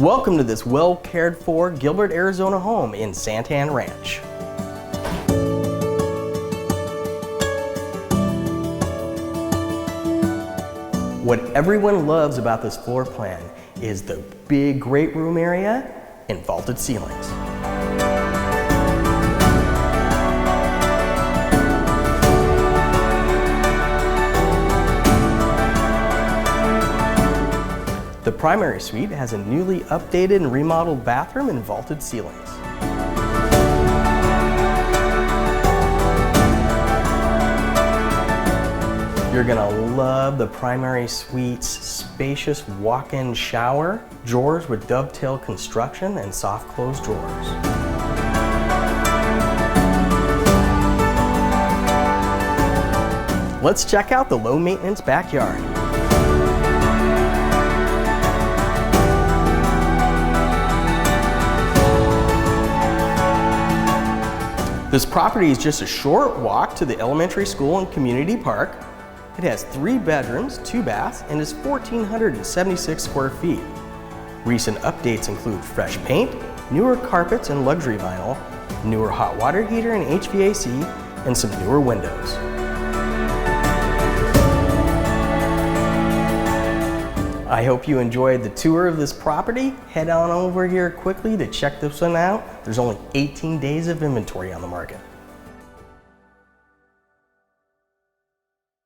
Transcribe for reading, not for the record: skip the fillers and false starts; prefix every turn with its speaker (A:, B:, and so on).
A: Welcome to this well cared for Gilbert, Arizona home in Santan Ranch. What everyone loves about this floor plan is the big great room area and vaulted ceilings. The primary suite has a newly updated and remodeled bathroom and vaulted ceilings. You're gonna love the primary suite's spacious walk-in shower, drawers with dovetail construction, and soft close drawers. Let's check out the low-maintenance backyard. This property is just a short walk to the elementary school and community park. It has 3 bedrooms, 2 baths, and is 1,476 square feet. Recent updates include fresh paint, newer carpets and luxury vinyl, newer hot water heater and HVAC, and some newer windows. I hope you enjoyed the tour of this property. Head on over here quickly to check this one out. There's only 18 days of inventory on the market.